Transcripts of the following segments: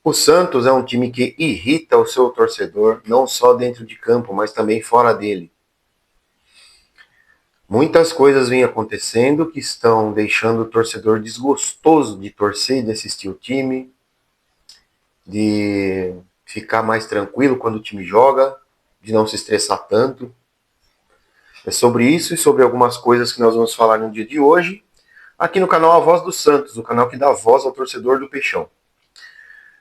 O Santos é um time que irrita o seu torcedor, não só dentro de campo, mas também fora dele. Muitas coisas vêm acontecendo que estão deixando o torcedor desgostoso de torcer, de assistir o time, de ficar mais tranquilo quando o time joga, de não se estressar tanto. É sobre isso e sobre algumas coisas que nós vamos falar no dia de hoje, aqui no canal A Voz do Santos, o canal que dá voz ao torcedor do Peixão.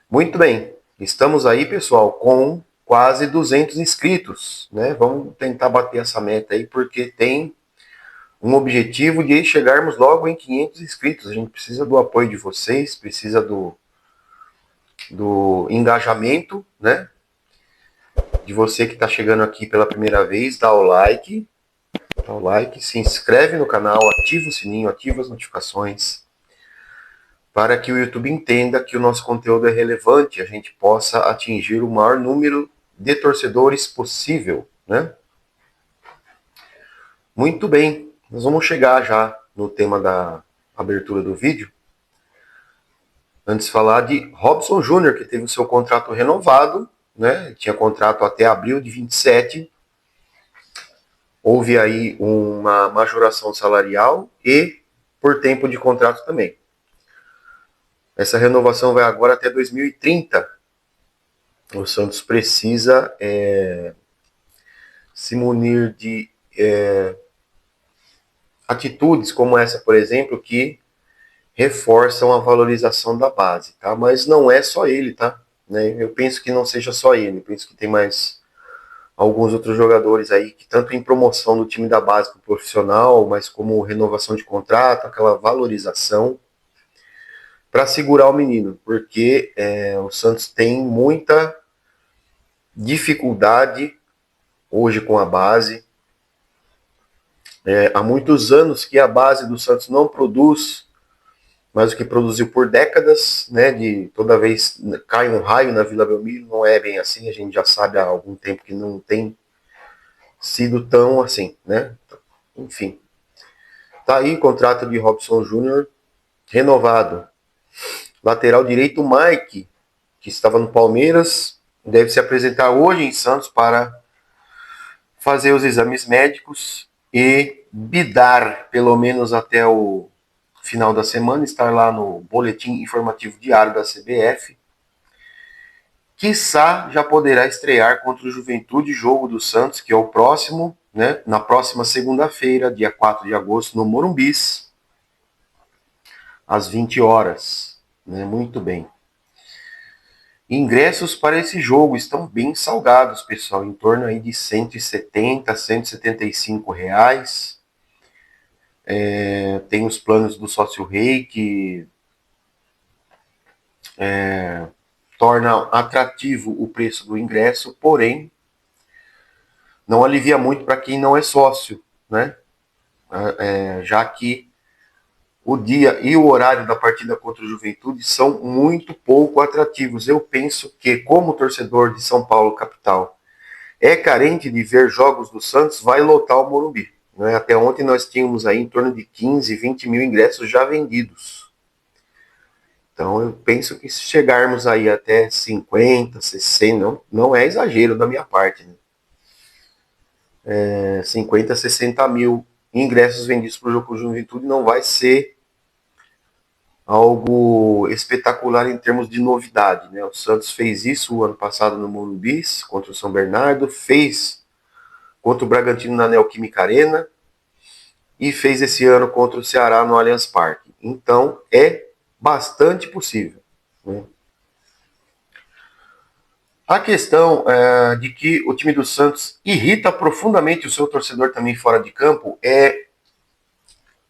Muito bem, estamos aí, pessoal, com quase 200 inscritos, né? Vamos tentar bater essa meta aí, porque tem um objetivo de chegarmos logo em 500 inscritos. A gente precisa do apoio de vocês, precisa do engajamento, né? De você que está chegando aqui pela primeira vez, dá o like, se inscreve no canal, ativa o sininho, ativa as notificações, para que o YouTube entenda que o nosso conteúdo é relevante, a gente possa atingir o maior número de torcedores possível, né? Muito bem, nós vamos chegar já no tema da abertura do vídeo. Antes de falar de Robson Júnior, que teve o seu contrato renovado, né? Tinha contrato até abril de 27. Houve aí uma majoração salarial e por tempo de contrato também. Essa renovação vai agora até 2030. O Santos precisa se munir de atitudes como essa, por exemplo, que reforçam a valorização da base, tá? Mas não é só ele, tá? Né? Eu penso que não seja só ele, eu penso que tem mais alguns outros jogadores aí que tanto em promoção do time da base para o profissional, mas como renovação de contrato, aquela valorização para segurar o menino, porque o Santos tem muita dificuldade hoje com a base. Há muitos anos que a base do Santos não produz mais o que produziu por décadas, né? De toda vez cai um raio na Vila Belmiro, não é bem assim, a gente já sabe há algum tempo que não tem sido tão assim, né? Enfim. Tá aí o contrato de Robson Júnior renovado. Lateral direito, Mike, que estava no Palmeiras, deve se apresentar hoje em Santos para fazer os exames médicos e bidar, pelo menos até o final da semana, estar lá no boletim informativo diário da CBF. Quiçá já poderá estrear contra o Juventude, jogo do Santos, que é o próximo, né, na próxima segunda-feira, dia 4 de agosto, no Morumbis, às 20 horas. Né, muito bem. Ingressos para esse jogo estão bem salgados, pessoal, em torno aí de 170, 175 reais. Tem os planos do sócio rei que torna atrativo o preço do ingresso, porém não alivia muito para quem não é sócio, né? Já que o dia e o horário da partida contra o Juventude são muito pouco atrativos. Eu penso que, como torcedor de São Paulo capital é carente de ver jogos do Santos, vai lotar o Morumbi. Né? Até ontem nós tínhamos aí em torno de 15, 20 mil ingressos já vendidos. Então eu penso que se chegarmos aí até 50, 60, não é exagero da minha parte, né? 50, 60 mil ingressos vendidos para o jogo com o Juventude não vai ser algo espetacular em termos de novidade, né? O Santos fez isso o ano passado no Morumbi contra o São Bernardo, fez contra o Bragantino na Neoquímica Arena e fez esse ano contra o Ceará no Allianz Parque. Então é bastante possível, né? A questão de que o time do Santos irrita profundamente o seu torcedor também fora de campo é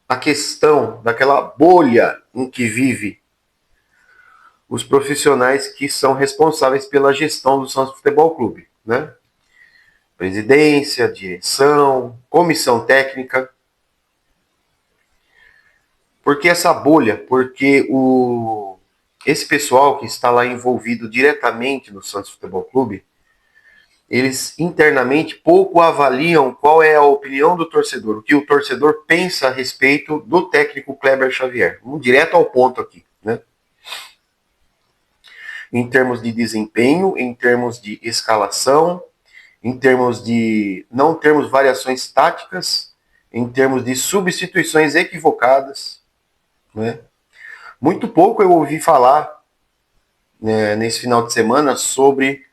a questão daquela bolha em que vive os profissionais que são responsáveis pela gestão do Santos Futebol Clube, né? Presidência, direção, comissão técnica. Por que essa bolha? Porque esse pessoal que está lá envolvido diretamente no Santos Futebol Clube, eles internamente pouco avaliam qual é a opinião do torcedor, o que o torcedor pensa a respeito do técnico Kleber Xavier. Vamos direto ao ponto aqui, né? em termos de desempenho, em termos de escalação, em termos de não termos variações táticas, em termos de substituições equivocadas, né? Muito pouco eu ouvi falar, né, nesse final de semana sobre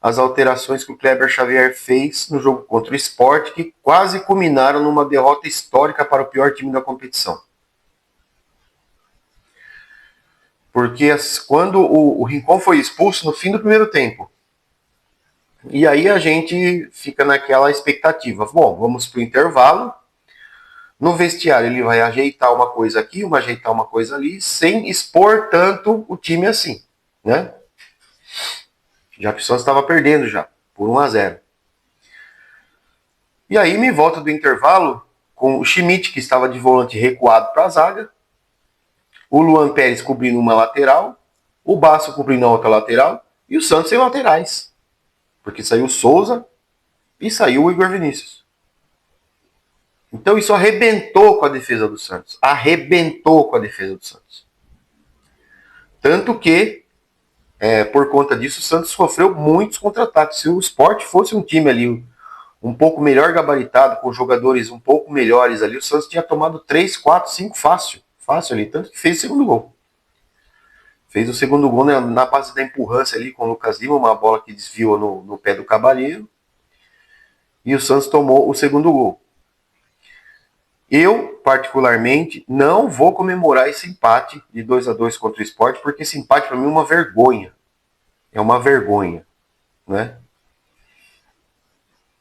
as alterações que o Kleber Xavier fez no jogo contra o Sport, que quase culminaram numa derrota histórica para o pior time da competição. Porque quando o Rincon foi expulso no fim do primeiro tempo, e aí a gente fica naquela expectativa. Bom, vamos para o intervalo. No vestiário ele vai ajeitar uma coisa aqui, ajeitar uma coisa ali, sem expor tanto o time assim, né? Já que o Santos estava perdendo já, por 1-0. E aí me volta do intervalo com o Schmidt, que estava de volante recuado para a zaga, o Luan Pérez cobrindo uma lateral, o Basso cobrindo a outra lateral, e o Santos sem laterais. Porque saiu o Souza e saiu o Igor Vinícius. Então isso arrebentou com a defesa do Santos. Arrebentou com a defesa do Santos. Tanto que, por conta disso, o Santos sofreu muitos contra-ataques. Se o Sport fosse um time ali um pouco melhor gabaritado, com jogadores um pouco melhores ali, o Santos tinha tomado 3, 4, 5 fácil. Fácil ali, tanto que fez o segundo gol. Fez o segundo gol na base da empurrância ali com o Lucas Lima, uma bola que desviou no pé do Cabalheiro. E o Santos tomou o segundo gol. Eu, particularmente, não vou comemorar esse empate de 2-2 contra o Sport, porque esse empate para mim é uma vergonha. É uma vergonha, né?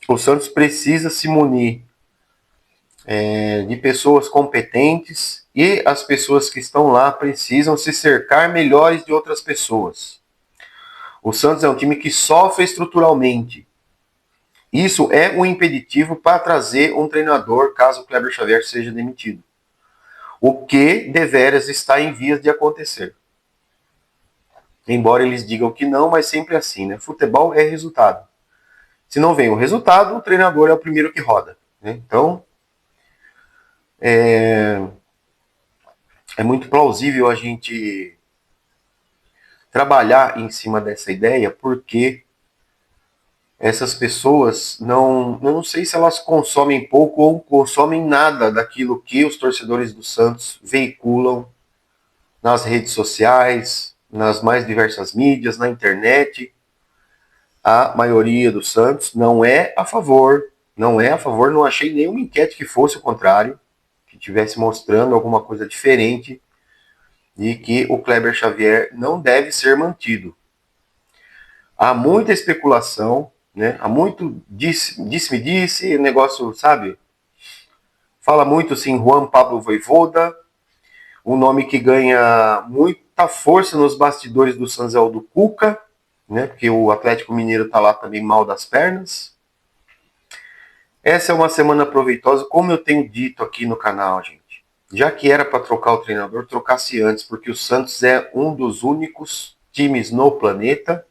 O Santos precisa se munir de pessoas competentes e as pessoas que estão lá precisam se cercar melhores de outras pessoas. O Santos é um time que sofre estruturalmente. Isso é um impeditivo para trazer um treinador caso o Kleber Xavier seja demitido. O que deveras está em vias de acontecer. Embora eles digam que não, mas sempre assim, né? Futebol é resultado. Se não vem o resultado, o treinador é o primeiro que roda, né? Então, é muito plausível a gente trabalhar em cima dessa ideia, porque essas pessoas não sei se elas consomem pouco ou consomem nada daquilo que os torcedores do Santos veiculam nas redes sociais, nas mais diversas mídias, na internet. A maioria do Santos não é a favor, não achei nenhuma enquete que fosse o contrário, que estivesse mostrando alguma coisa diferente de que o Kleber Xavier não deve ser mantido. Há muita especulação, né? Há muito disse-me-disse, negócio, sabe? Fala muito, assim, Juan Pablo Vojvoda, um nome que ganha muita força nos bastidores do Santos é o do Cuca, né? Porque o Atlético Mineiro tá lá também mal das pernas. Essa é uma semana proveitosa, como eu tenho dito aqui no canal, gente. Já que era para trocar o treinador, trocasse antes, porque o Santos é um dos únicos times no planeta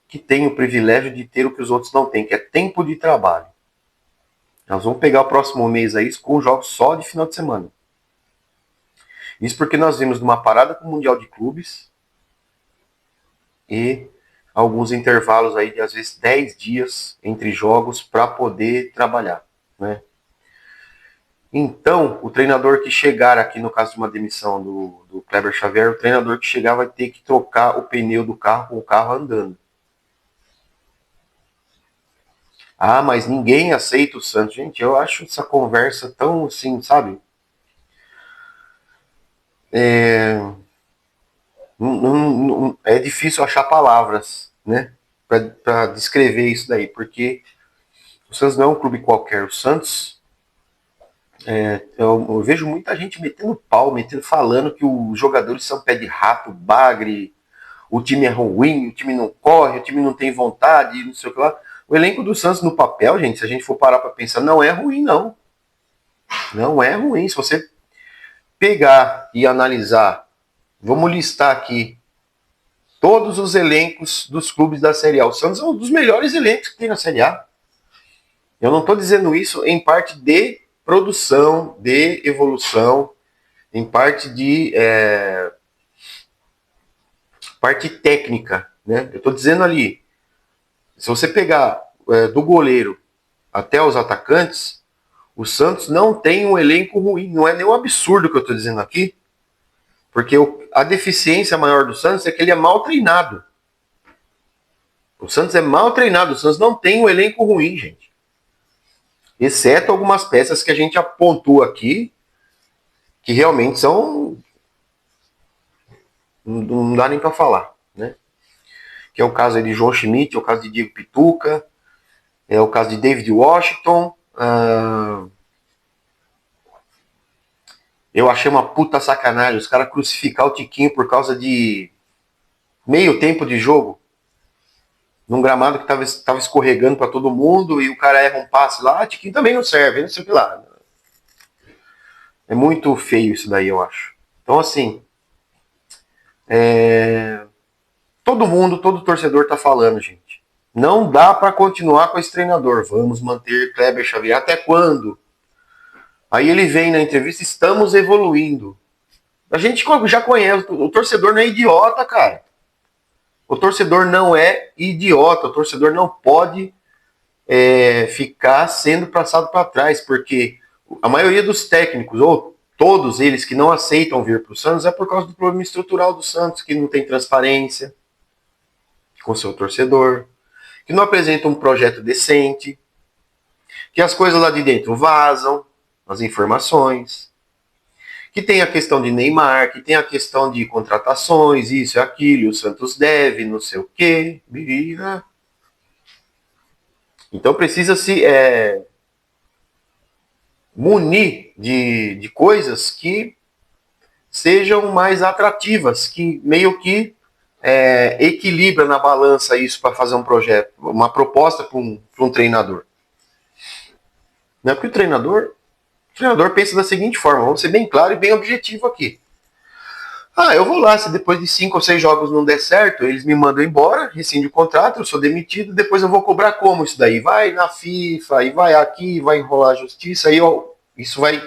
que tem o privilégio de ter o que os outros não têm, que é tempo de trabalho. Nós vamos pegar o próximo mês aí com jogos só de final de semana. Isso porque nós vimos numa parada com o Mundial de Clubes e alguns intervalos aí de às vezes 10 dias entre jogos para poder trabalhar, né? Então, o treinador que chegar aqui, no caso de uma demissão do Kleber Xavier, o treinador que chegar vai ter que trocar o pneu do carro com o carro andando. Ah, mas ninguém aceita o Santos. Gente, eu acho essa conversa tão assim, sabe? É difícil achar palavras, né? Para descrever isso daí, porque o Santos não é um clube qualquer. O Santos, eu vejo muita gente metendo pau, falando que os jogadores são pé de rato, bagre, o time é ruim, o time não corre, o time não tem vontade, não sei o que lá. O elenco do Santos no papel, gente, se a gente for parar para pensar, não é ruim, não. Não é ruim. Se você pegar e analisar, vamos listar aqui todos os elencos dos clubes da Série A. O Santos é um dos melhores elencos que tem na Série A. Eu não estou dizendo isso em parte de produção, de evolução, em parte de parte técnica, né? Eu estou dizendo ali, se você pegar do goleiro até os atacantes, o Santos não tem um elenco ruim. Não é nenhum absurdo que eu estou dizendo aqui, porque a deficiência maior do Santos é que ele é mal treinado. O Santos é mal treinado, o Santos não tem um elenco ruim, gente. Exceto algumas peças que a gente apontou aqui, que realmente são... Não dá nem para falar, né? Que é o caso aí de João Schmidt, é o caso de Diego Pituca, é o caso de David Washington. Eu achei uma puta sacanagem os caras crucificar o Tiquinho por causa de meio tempo de jogo, num gramado que tava escorregando para todo mundo, e o cara erra um passe lá, Tiquinho também não serve, não sei o que lá. É muito feio isso daí, eu acho. Então, assim, todo torcedor tá falando, gente. Não dá para continuar com esse treinador. Vamos manter Kleber Xavier. Até quando? Aí ele vem na entrevista, estamos evoluindo. A gente já conhece, o torcedor não é idiota, cara. O torcedor não é idiota, o torcedor não pode ficar sendo passado para trás, porque a maioria dos técnicos, ou todos eles que não aceitam vir para o Santos, é por causa do problema estrutural do Santos, que não tem transparência com seu torcedor, que não apresenta um projeto decente, que as coisas lá de dentro vazam, as informações, que tem a questão de Neymar, que tem a questão de contratações, isso e aquilo, o Santos deve, não sei o quê. Então precisa se munir de coisas que sejam mais atrativas, que meio que equilibra na balança isso para fazer um projeto, uma proposta para um treinador. Não é porque o treinador pensa da seguinte forma, vamos ser bem claro e bem objetivo aqui. Eu vou lá, se depois de 5 ou 6 jogos não der certo, eles me mandam embora, rescinde o contrato, eu sou demitido, depois eu vou cobrar como isso daí? Vai na FIFA, e vai aqui, vai enrolar a justiça, aí isso vai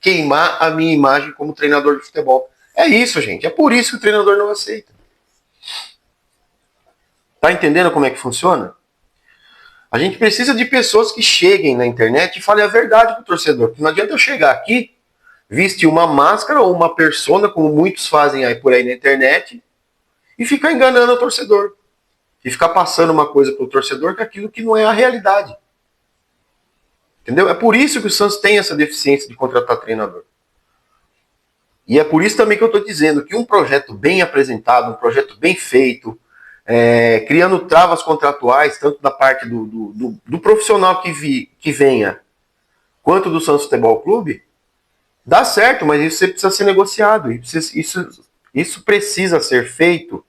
queimar a minha imagem como treinador de futebol. É isso, gente, é por isso que o treinador não aceita. Tá entendendo como é que funciona? A gente precisa de pessoas que cheguem na internet e falem a verdade pro torcedor, porque não adianta eu chegar aqui, vestir uma máscara ou uma persona, como muitos fazem aí por aí na internet, e ficar enganando o torcedor. E ficar passando uma coisa pro torcedor que é aquilo que não é a realidade. Entendeu? É por isso que o Santos tem essa deficiência de contratar treinador. E é por isso também que eu estou dizendo que um projeto bem apresentado, um projeto bem feito, criando travas contratuais, tanto da parte do profissional que venha, quanto do Santos Futebol Clube, dá certo, mas isso precisa ser negociado. Isso precisa ser feito.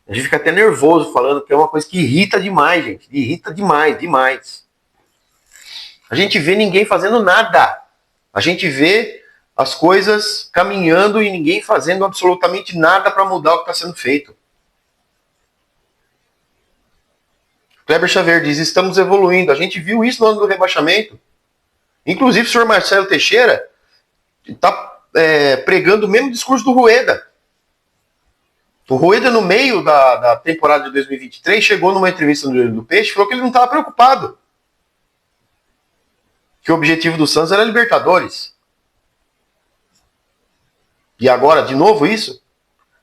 A gente fica até nervoso falando, que é uma coisa que irrita demais, gente. Irrita demais, demais. A gente vê ninguém fazendo nada. A gente vê as coisas caminhando e ninguém fazendo absolutamente nada para mudar o que está sendo feito. Kleber Xavier diz, estamos evoluindo. A gente viu isso no ano do rebaixamento. Inclusive o senhor Marcelo Teixeira está pregando o mesmo discurso do Rueda. O Rueda, no meio da temporada de 2023, chegou numa entrevista do Peixe e falou que ele não estava preocupado. Que o objetivo do Santos era a Libertadores. E agora, de novo isso?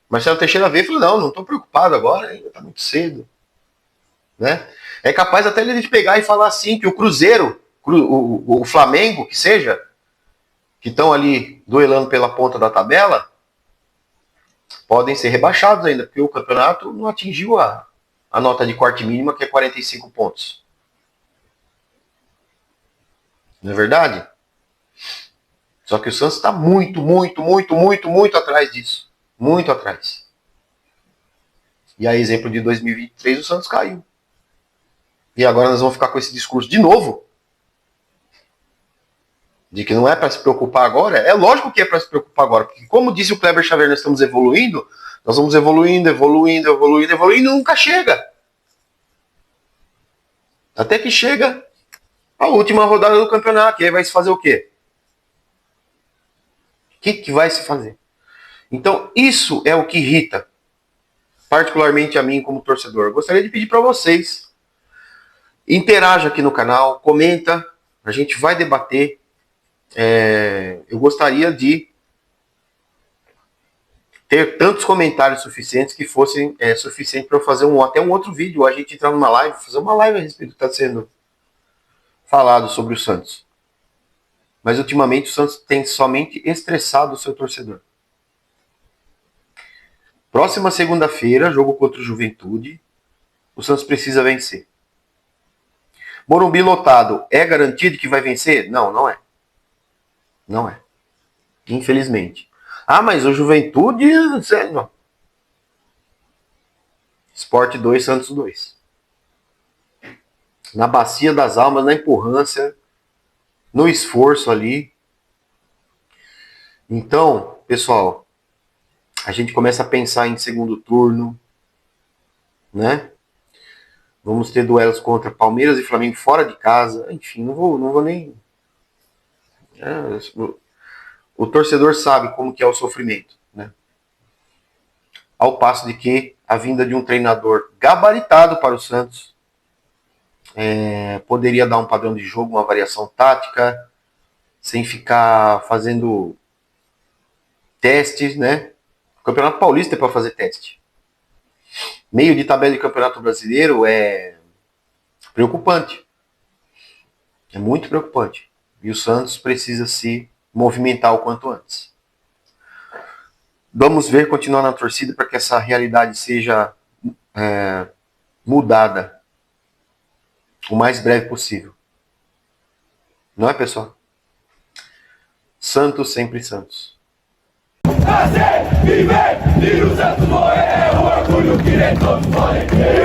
Marcelo Teixeira veio e falou, não estou preocupado agora, ainda está muito cedo. Né? É capaz até ele de pegar e falar assim, que o Cruzeiro, o Flamengo, que seja, que estão ali duelando pela ponta da tabela, podem ser rebaixados ainda, porque o campeonato não atingiu a nota de corte mínima, que é 45 pontos. Não é verdade? Só que o Santos está muito atrás disso. Muito atrás. E a exemplo de 2023, o Santos caiu. E agora nós vamos ficar com esse discurso de novo. De que não é para se preocupar agora. É lógico que é para se preocupar agora. Porque como disse o Kleber Xavier, nós estamos evoluindo. Nós vamos evoluindo e nunca chega. Até que chega a última rodada do campeonato. E aí vai se fazer o quê? O que vai se fazer? Então, isso é o que irrita. particularmente a mim como torcedor. Gostaria de pedir para vocês, interaja aqui no canal, comenta, a gente vai debater. Eu gostaria de ter tantos comentários suficientes que fossem suficiente para eu fazer até um outro vídeo, a gente entrar numa live, fazer uma live a respeito do que está sendo falado sobre o Santos. Mas ultimamente o Santos tem somente estressado o seu torcedor. Próxima segunda-feira, jogo contra o Juventude, o Santos precisa vencer. Morumbi lotado, é garantido que vai vencer? Não, não é. Não é. Infelizmente. Ah, mas o Juventude... Não. Sport 2, Santos 2. Na bacia das almas, na empurrância, no esforço ali. Então, pessoal, a gente começa a pensar em segundo turno, né? Vamos ter duelos contra Palmeiras e Flamengo fora de casa. Enfim, não vou nem... O torcedor sabe como que é o sofrimento, né? Ao passo de que a vinda de um treinador gabaritado para o Santos poderia dar um padrão de jogo, uma variação tática, sem ficar fazendo testes, né? O Campeonato Paulista é para fazer teste. Meio de tabela de Campeonato Brasileiro é preocupante. É muito preocupante. E o Santos precisa se movimentar o quanto antes. Vamos ver, continuar na torcida para que essa realidade seja mudada o mais breve possível. Não é, pessoal? Santos sempre Santos. Nascer, viver, e o Santos morrer é o orgulho que nem todos podem ter.